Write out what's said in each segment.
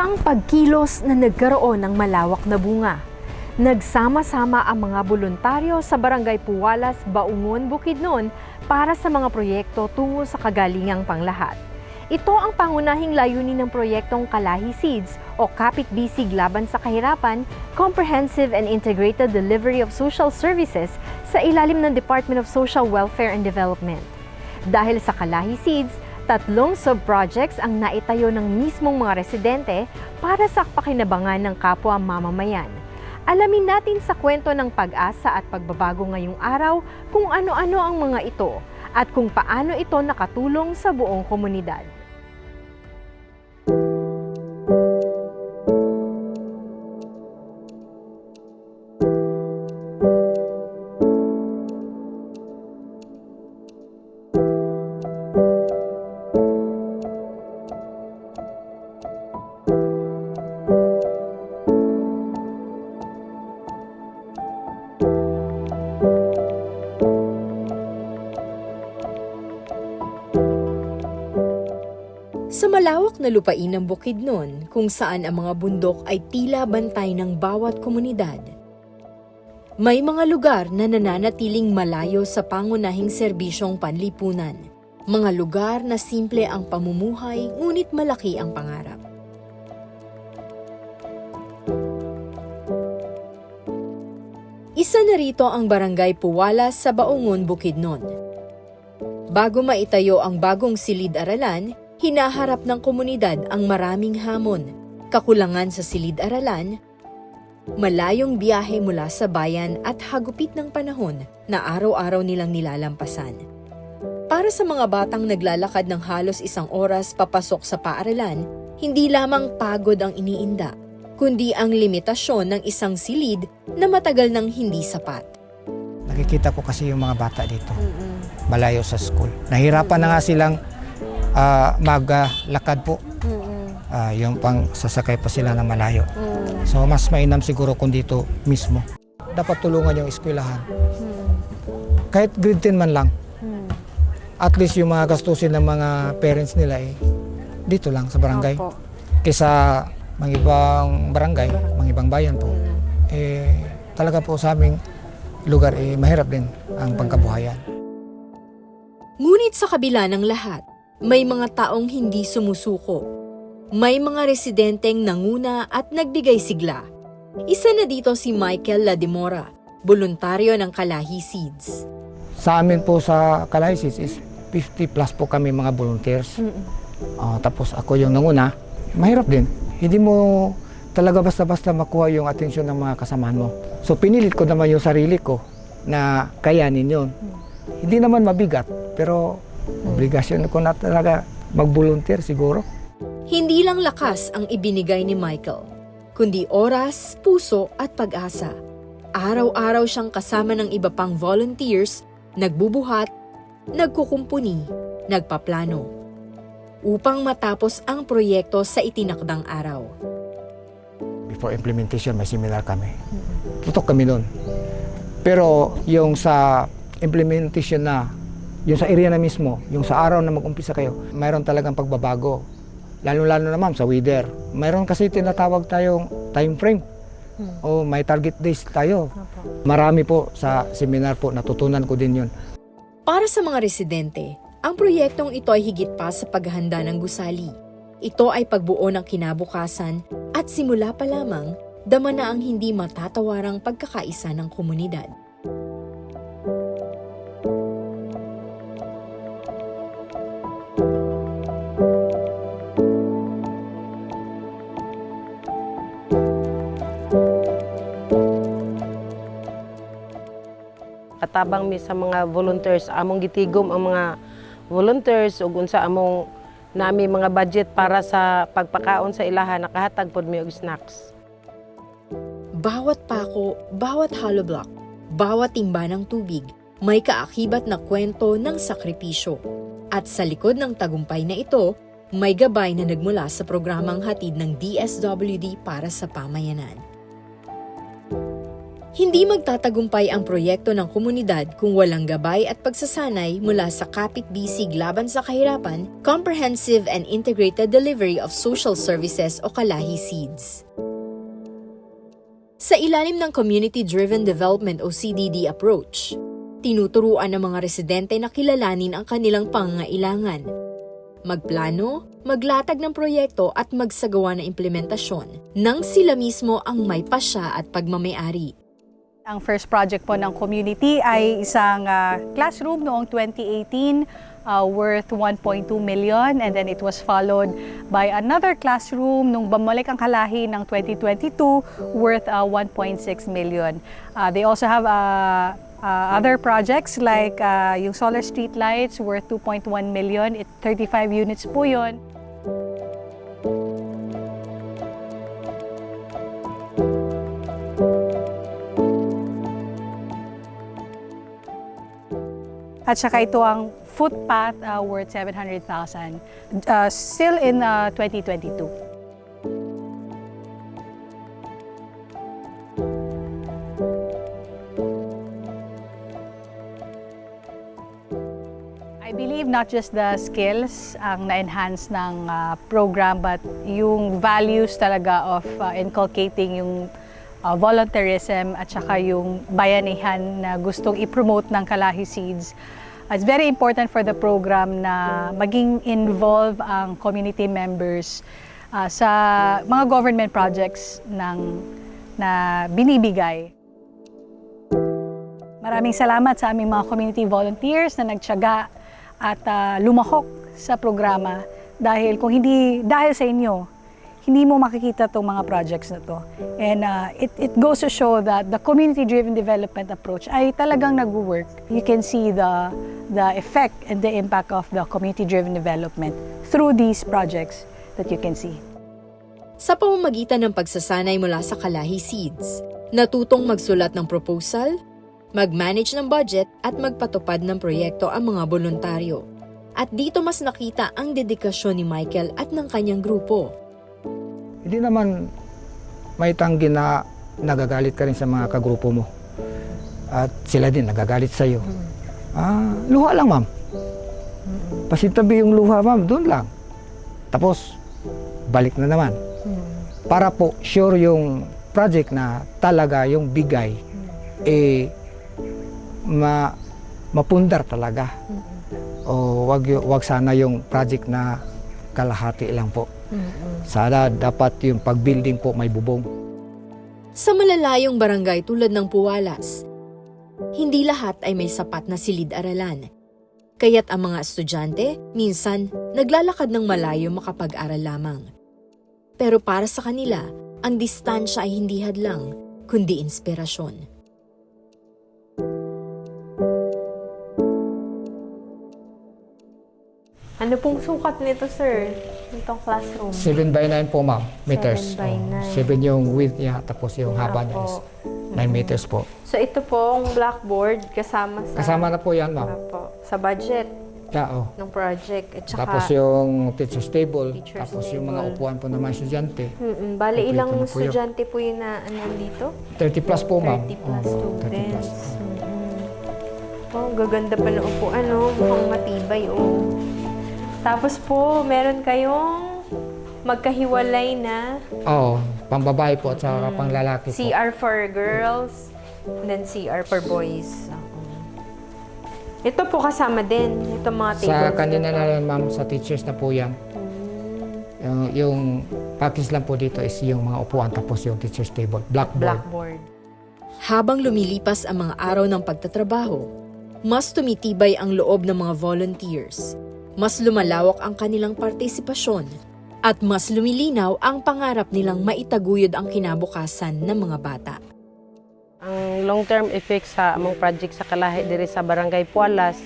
Isang pagkilos na nagkaroon ng malawak na bunga. Nagsama-sama ang mga voluntaryo sa Barangay Puwalas, Baungon, Bukidnon para sa mga proyekto tungo sa kagalingang panglahat. Ito ang pangunahing layunin ng proyektong Kalahi Seeds o Kapit Bisig Laban sa Kahirapan, Comprehensive and Integrated Delivery of Social Services sa ilalim ng Department of Social Welfare and Development. Dahil sa Kalahi Seeds, 3 sub-projects ang naitayo ng mismong mga residente para sa pakinabangan ng kapwa mamamayan. Alamin natin sa kwento ng pag-asa at pagbabago ngayong araw kung ano-ano ang mga ito at kung paano ito nakatulong sa buong komunidad. Sa malawak na lupain ng Bukidnon, kung saan ang mga bundok ay tila bantay ng bawat komunidad, may mga lugar na nananatiling malayo sa pangunahing serbisyong panlipunan. Mga lugar na simple ang pamumuhay, ngunit malaki ang pangarap. Isa na rito ang Barangay Puwalas sa Baungon, Bukidnon. Bago maitayo ang bagong silid-aralan, hinaharap ng komunidad ang maraming hamon, kakulangan sa silid-aralan, malayong biyahe mula sa bayan at hagupit ng panahon na araw-araw nilang nilalampasan. Para sa mga batang naglalakad ng halos 1 oras papasok sa paaralan, hindi lamang pagod ang iniinda, kundi ang limitasyon ng isang silid na matagal nang hindi sapat. Nakikita ko kasi yung mga bata dito, malayo sa school. Nahirapan na nga silang maglakad po. Yung pang sasakay pa sila na malayo. So mas mainam siguro kung dito mismo. Dapat tulungan yung eskwelahan. Kahit grade 10 man lang. At least yung mga gastusin ng mga parents nila dito lang sa barangay. Kaysa mga ibang barangay, mga ibang bayan po. Talaga po sa aming lugar mahirap din ang pangkabuhayan. Ngunit sa kabila ng lahat, may mga taong hindi sumusuko. May mga residenteng nanguna at nagbigay sigla. Isa na dito si Michael Ladimora, voluntaryo ng Kalahi Seeds. Sa amin po sa Kalahi Seeds is 50 plus po kami mga volunteers. Tapos ako yung nanguna, mahirap din. Hindi mo talaga basta-basta makuha yung atensyon ng mga kasamahan mo. So pinilit ko naman yung sarili ko na kayanin yun. Hindi naman mabigat, pero obligasyon ko na talaga mag-volunteer siguro. Hindi lang lakas ang ibinigay ni Michael, kundi oras, puso at pag-asa. Araw-araw siyang kasama ng iba pang volunteers, nagbubuhat, nagkukumpuni, nagpaplano, upang matapos ang proyekto sa itinakdang araw. Before implementation, may seminar kami. Tutok kami doon. Pero yung sa implementation na, yung sa area na mismo, yung sa araw na mag-umpisa kayo, mayroon talagang pagbabago. Lalo-lalo na ma'am, sa weather. Mayroon kasi tinatawag tayong time frame. O may target days tayo. Marami po sa seminar po, natutunan ko din yun. Para sa mga residente, ang proyektong ito ay higit pa sa paghahanda ng gusali. Ito ay pagbuo ng kinabukasan at simula pa lamang, dama na ang hindi matatawarang pagkakaisa ng komunidad. Katabang mi sa mga volunteers, among gitigom ang mga volunteers ug unsa among nami mga budget para sa pagpakaon sa ilaha, nakahatag pod mi og snacks. Bawat pako, bawat hollow block, bawat timba ng tubig, may kaakibat na kwento ng sakripisyo. At sa likod ng tagumpay na ito, may gabay na nagmula sa programang hatid ng DSWD para sa pamayanan. Hindi magtatagumpay ang proyekto ng komunidad kung walang gabay at pagsasanay mula sa Kapit Bisig Laban sa Kahirapan, Comprehensive and Integrated Delivery of Social Services o Kalahi Seeds. Sa ilalim ng Community-Driven Development o CDD approach, tinuturuan ng mga residente na kilalanin ang kanilang pangangailangan, magplano, maglatag ng proyekto at magsagawa ng implementasyon nang sila mismo ang may pasya at pagmamayari. Ang first project po ng community ay isang classroom noong 2018 worth 1.2 million, and then it was followed by another classroom nung bumalik ang Kalahi ng 2022 worth 1.6 million. They also have other projects like yung solar street lights worth 2.1 million. 35 units po yun. At saka ito ang footpath worth 700,000, still in 2022. I believe not just the skills ang na-enhance ng program, but yung values talaga of inculcating yung volunteerism at saka yung bayanihan na gustong i-promote ng Kalahi Seeds. It's very important for the program na maging involved ang community members sa mga government projects na binibigay. Maraming salamat sa aming mga community volunteers na nagtiyaga at lumahok sa programa, dahil kung hindi dahil sa inyo, hindi mo makikita itong mga projects na to. And it goes to show that the community-driven development approach ay talagang nag-work. You can see the effect and the impact of the community-driven development through these projects that you can see. Sa pamamagitan ng pagsasanay mula sa Kalahi Seeds, natutong magsulat ng proposal, mag-manage ng budget at magpatupad ng proyekto ang mga voluntaryo. At dito mas nakita ang dedikasyon ni Michael at ng kanyang grupo. Hindi naman may tanggi na nagagalit ka rin sa mga kagrupo mo. At sila din nagagalit sa iyo. Luha lang, ma'am. Pasintabi yung luha, ma'am, doon lang. Tapos, balik na naman. Para po sure yung project na talaga yung bigay, mapundar talaga. O wag sana yung project na kalahati lang po. Sana dapat yung pag-building po may bubong. Sa malalayong barangay tulad ng Puwalas, hindi lahat ay may sapat na silid-aralan. Kaya't ang mga estudyante, minsan, naglalakad ng malayo makapag-aral lamang. Pero para sa kanila, ang distansya ay hindi hadlang, kundi inspirasyon. Ano pong sukat nito, sir? Itong classroom? 7x9 po, ma'am, meters. 7x9. 7 yung width niya, tapos yung haba niya is 9 meters po. So ito pong blackboard kasama sa... Kasama na po yan, ma'am. po, sa budget ng project. At saka, Tapos yung teacher's table, Teacher's tapos yung mga table. upuan po ng mga estudyante. Bale, Kompleto ilang na po yun. estudyante po yun na nandito? 30 plus po, ma'am. 30 plus Oo, 30 plus. students. Oh, gaganda pa na upuan, oh. Mukhang matibay, oh. Tapos po, meron kayong magkahiwalay na Oo, pambabae po at saka panglalaki po. CR for girls, and then CR for boys. Ito po kasama din, itong mga tables. Sa kanina na lang, ma'am, sa teachers na po yan. Yung package lang po dito is yung mga upuan, tapos yung teacher's table, blackboard. Habang lumilipas ang mga araw ng pagtatrabaho, mas tumitibay ang loob ng mga volunteers. Mas lumalawak ang kanilang partisipasyon at mas lumilinaw ang pangarap nilang maitaguyod ang kinabukasan ng mga bata. Ang long-term effect sa among project sa Kalahi diri sa Barangay Puwalas,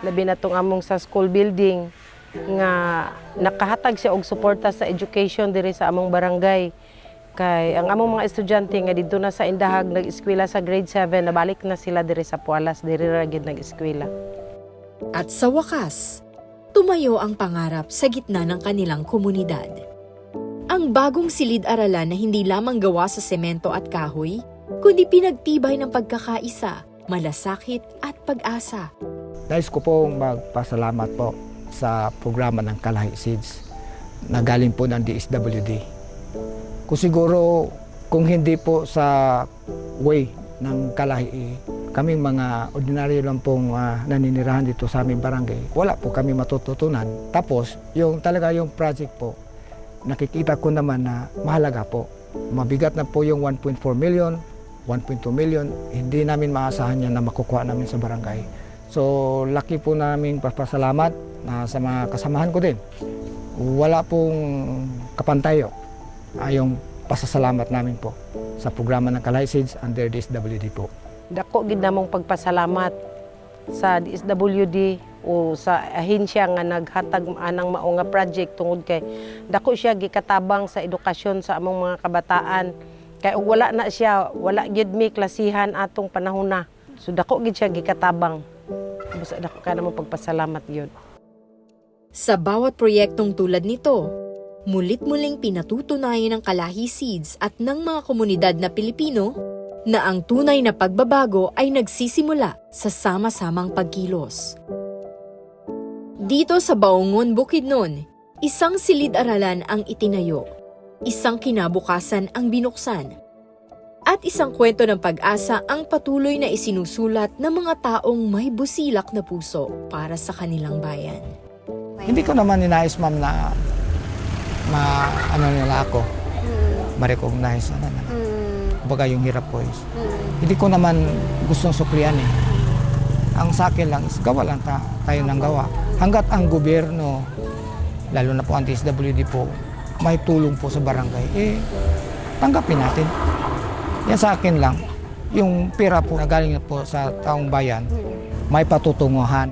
labi na tong among sa school building nga nakahatag siya og suporta sa education diri sa among barangay. Kay ang among mga estudyante nga didto na sa Indahag nag-eskwela sa grade 7, nabalik na sila diri sa Puwalas, diri ra gid nag-eskwela. At sa wakas, tumayo ang pangarap sa gitna ng kanilang komunidad. Ang bagong silid-aralan na hindi lamang gawa sa semento at kahoy, kundi pinagtibay ng pagkakaisa, malasakit at pag-asa. Nais ko pong magpasalamat po sa programa ng Kalahi Seeds na galing po ng DSWD. Kung siguro, kung hindi po sa way ng Kalahi, kaming mga ordinaryo lang pong naninirahan dito sa aming barangay, wala po kami matututunan. Tapos, talaga yung project po, nakikita ko naman na mahalaga po. Mabigat na po yung 1.4 million, 1.2 million, hindi namin maasahan yan na makukuha namin sa barangay. So, laki po namin pasalamat sa mga kasamahan ko din. Wala pong kapantayo yung pasasalamat namin po sa programa ng Kalahi Seeds under DSWD po. Dako gid namong pagpasalamat sa DSWD o sa ahensya nga naghatag anang mao nga project tungod kay dako siya gikatabang sa edukasyon sa among mga kabataan. Kay og wala na siya, wala gid mi klasihan atong panahona. So dako gid siya gikatabang. Basta dako ka namang pagpasalamat yun. Sa bawat proyektong tulad nito, mulit-muling pinatutunayan ng Kalahi Seeds at ng mga komunidad na Pilipino na ang tunay na pagbabago ay nagsisimula sa sama-samang pagkilos. Dito sa Baungon, Bukidnon, isang silid-aralan ang itinayo, isang kinabukasan ang binuksan, at isang kwento ng pag-asa ang patuloy na isinusulat ng mga taong may busilak na puso para sa kanilang bayan. Hindi ko naman ninais, ma'am, na nila ako. Ma-recognize, kumbaga yung hirap ko is. Hindi ko naman gustong suklian eh. Ang sa akin lang is gawa lang tayo ng gawa. Hanggat ang gobyerno, lalo na po ang DSWD po, may tulong po sa barangay, tanggapin natin. Yan sa akin lang, yung pera po na galing po sa taong bayan, may patutunguhan.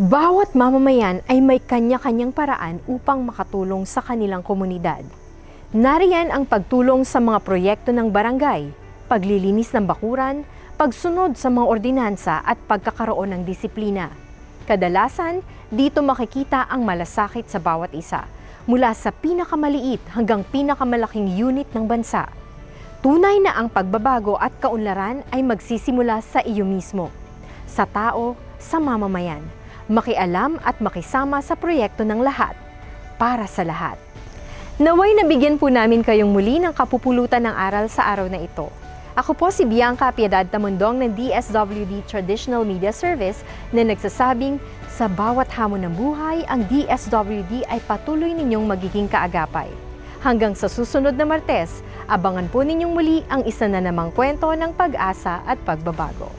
Bawat mamamayan ay may kanya-kanyang paraan upang makatulong sa kanilang komunidad. Nariyan ang pagtulong sa mga proyekto ng barangay, paglilinis ng bakuran, pagsunod sa mga ordinansa at pagkakaroon ng disiplina. Kadalasan, dito makikita ang malasakit sa bawat isa, mula sa pinakamaliit hanggang pinakamalaking unit ng bansa. Tunay na ang pagbabago at kaunlaran ay magsisimula sa iyo mismo, sa tao, sa mamamayan. Makialam at makisama sa proyekto ng lahat, para sa lahat. Naway nabigyan po namin kayong muli ng kapupulutan ng aral sa araw na ito. Ako po si Bianca Piedad Tamundong ng DSWD Traditional Media Service na nagsasabing sa bawat hamon ng buhay, ang DSWD ay patuloy ninyong magiging kaagapay. Hanggang sa susunod na Martes, abangan po ninyong muli ang isa na namang kwento ng pag-asa at pagbabago.